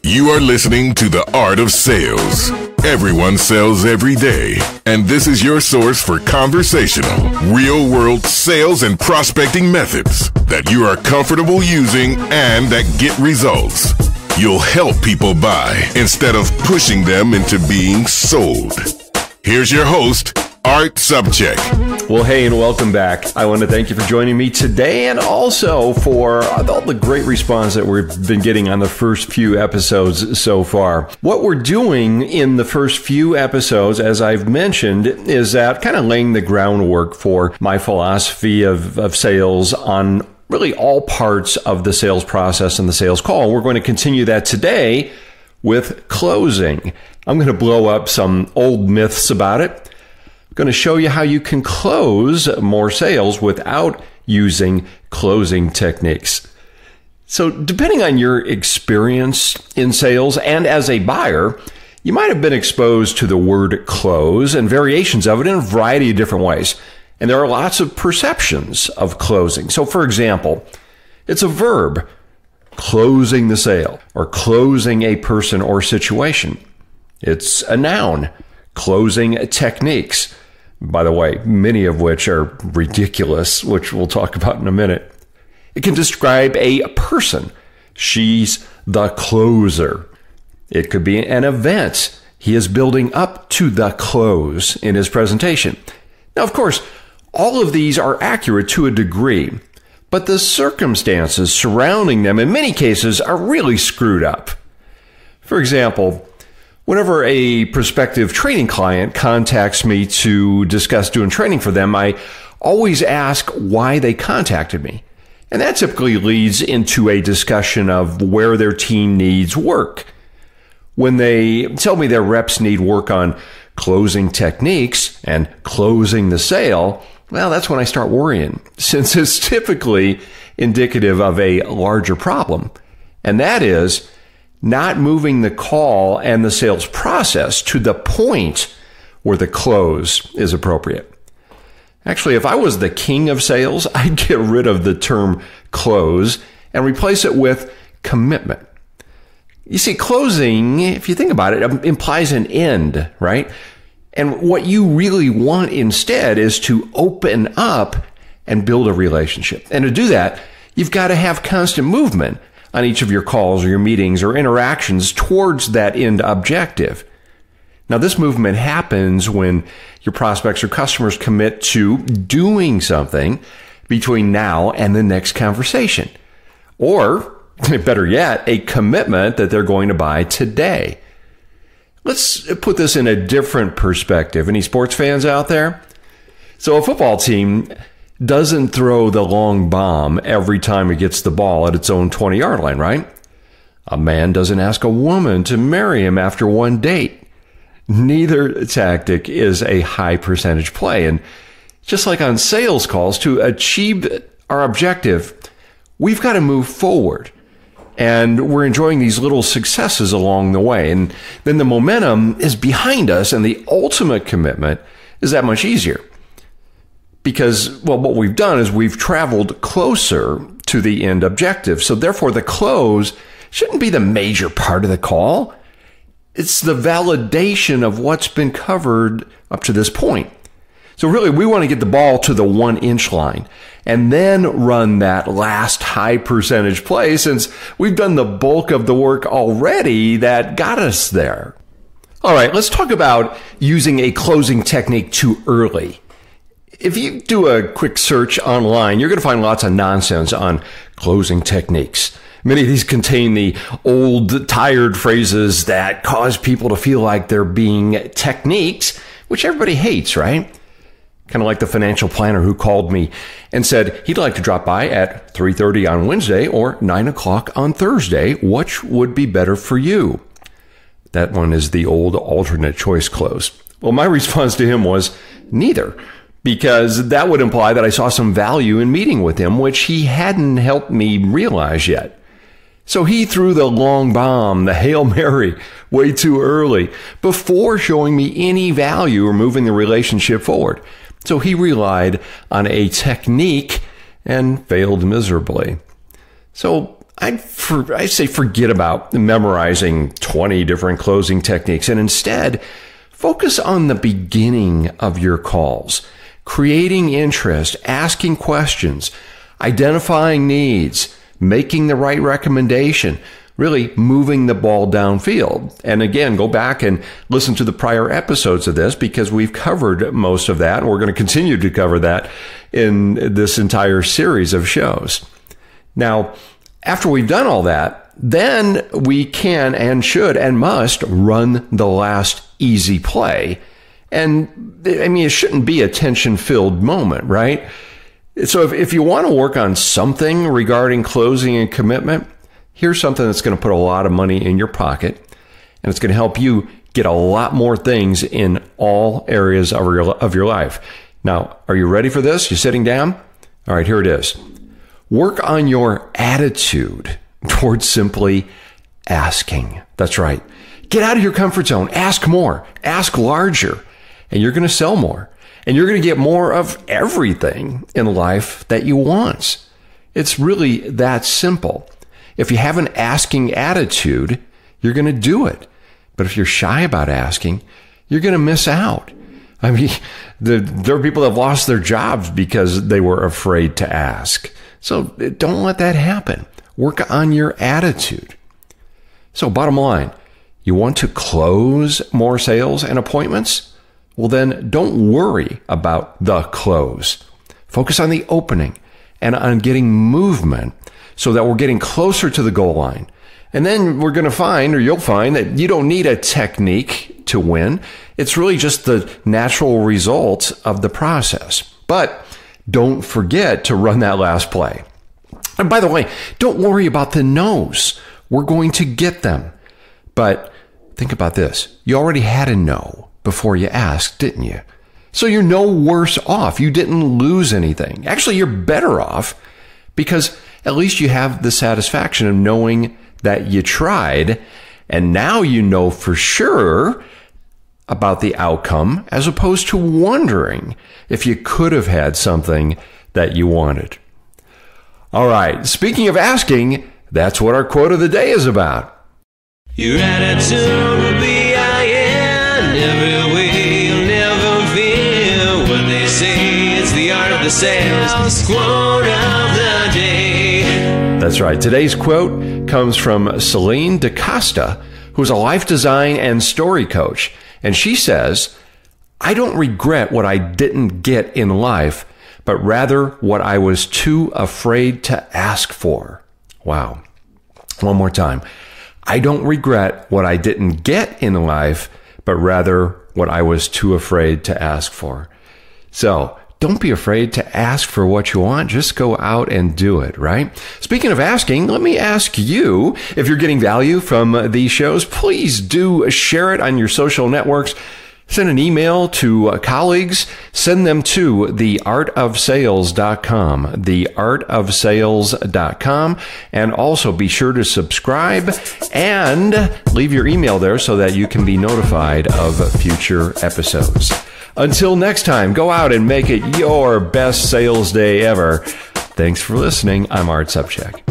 You are listening to The Art of Sales. Everyone sells every day, and this is your source for conversational, real-world sales and prospecting methods that you are comfortable using and that get results. You'll help people buy instead of pushing them into being sold. Here's your host, Art Subcheck. Well, hey, and welcome back. I want to thank you for joining me today and also for all the great response that we've been getting on the first few episodes so far. What we're doing in the first few episodes, as I've mentioned, is that kind of laying the groundwork for my philosophy of sales on really all parts of the sales process and the sales call. We're going to continue that today with closing. I'm going to blow up some old myths about it. Going to show you how you can close more sales without using closing techniques. So depending on your experience in sales and as a buyer, you might have been exposed to the word close and variations of it in a variety of different ways. And there are lots of perceptions of closing. So for example, it's a verb, closing the sale or closing a person or situation. It's a noun, closing techniques. By the way, many of which are ridiculous, which we'll talk about in a minute. It can describe a person. She's the closer. It could be an event. He is building up to the close in his presentation. Now, of course, all of these are accurate to a degree, but the circumstances surrounding them in many cases are really screwed up. For example, whenever a prospective training client contacts me to discuss doing training for them, I always ask why they contacted me. And that typically leads into a discussion of where their team needs work. When they tell me their reps need work on closing techniques and closing the sale, well, that's when I start worrying, since it's typically indicative of a larger problem. And that is not moving the call and the sales process to the point where the close is appropriate. Actually, if I was the king of sales, I'd get rid of the term close and replace it with commitment. You see, closing, if you think about it, implies an end, right? And what you really want instead is to open up and build a relationship. And to do that, you've got to have constant movement on each of your calls or your meetings or interactions towards that end objective. Now, this movement happens when your prospects or customers commit to doing something between now and the next conversation. Or, better yet, a commitment that they're going to buy today. Let's put this in a different perspective. Any sports fans out there? So a football team doesn't throw the long bomb every time it gets the ball at its own 20-yard line, right? A man doesn't ask a woman to marry him after one date. Neither tactic is a high percentage play. And just like on sales calls, to achieve our objective, we've got to move forward. And we're enjoying these little successes along the way. And then the momentum is behind us, and the ultimate commitment is that much easier. Because, well, what we've done is we've traveled closer to the end objective. So therefore, the close shouldn't be the major part of the call. It's the validation of what's been covered up to this point. So really, we want to get the ball to the 1-inch line and then run that last high percentage play, since we've done the bulk of the work already that got us there. All right, let's talk about using a closing technique too early. If you do a quick search online, you're going to find lots of nonsense on closing techniques. Many of these contain the old, tired phrases that cause people to feel like they're being techniques, which everybody hates, right? Kind of like the financial planner who called me and said he'd like to drop by at 3:30 on Wednesday or 9 o'clock on Thursday. Which would be better for you? That one is the old alternate choice close. Well, my response to him was neither, because that would imply that I saw some value in meeting with him, which he hadn't helped me realize yet. So he threw the long bomb, the Hail Mary, way too early, before showing me any value or moving the relationship forward. So he relied on a technique and failed miserably. So I'd say forget about memorizing 20 different closing techniques and instead focus on the beginning of your calls, creating interest, asking questions, identifying needs, making the right recommendation, really moving the ball downfield. And again, go back and listen to the prior episodes of this because we've covered most of that. And we're going to continue to cover that in this entire series of shows. Now, after we've done all that, then we can and should and must run the last easy play. And I mean, it shouldn't be a tension-filled moment, right? So if you want to work on something regarding closing and commitment, here's something that's going to put a lot of money in your pocket, and it's going to help you get a lot more things in all areas of your life. Now, are you ready for this? You sitting down? All right, here it is. Work on your attitude towards simply asking. That's right. Get out of your comfort zone. Ask more. Ask larger. And you're going to sell more. And you're going to get more of everything in life that you want. It's really that simple. If you have an asking attitude, you're going to do it. But if you're shy about asking, you're going to miss out. I mean, there are people that have lost their jobs because they were afraid to ask. So don't let that happen. Work on your attitude. So bottom line, you want to close more sales and appointments? Well, then don't worry about the close. Focus on the opening and on getting movement so that we're getting closer to the goal line. And then we're going to find, or you'll find, that you don't need a technique to win. It's really just the natural result of the process. But don't forget to run that last play. And by the way, don't worry about the no's. We're going to get them. But think about this. You already had a no before you asked, didn't you? So you're no worse off. You didn't lose anything. Actually, you're better off because at least you have the satisfaction of knowing that you tried, and now you know for sure about the outcome as opposed to wondering if you could have had something that you wanted. All right, speaking of asking, that's what our quote of the day is about. Your attitude will be iron every way, you'll never feel what they say. It's the art of the sales quote of the day. That's right. Today's quote comes from Celine DaCosta, who's a life design and story coach. And she says, I don't regret what I didn't get in life, but rather what I was too afraid to ask for. Wow. One more time. I don't regret what I didn't get in life, but rather what I was too afraid to ask for. So don't be afraid to ask for what you want. Just go out and do it, right? Speaking of asking, let me ask you, if you're getting value from these shows, please do share it on your social networks. Send an email to colleagues. Send them to theartofsales.com, theartofsales.com. And also be sure to subscribe and leave your email there so that you can be notified of future episodes. Until next time, go out and make it your best sales day ever. Thanks for listening. I'm Art Subcheck.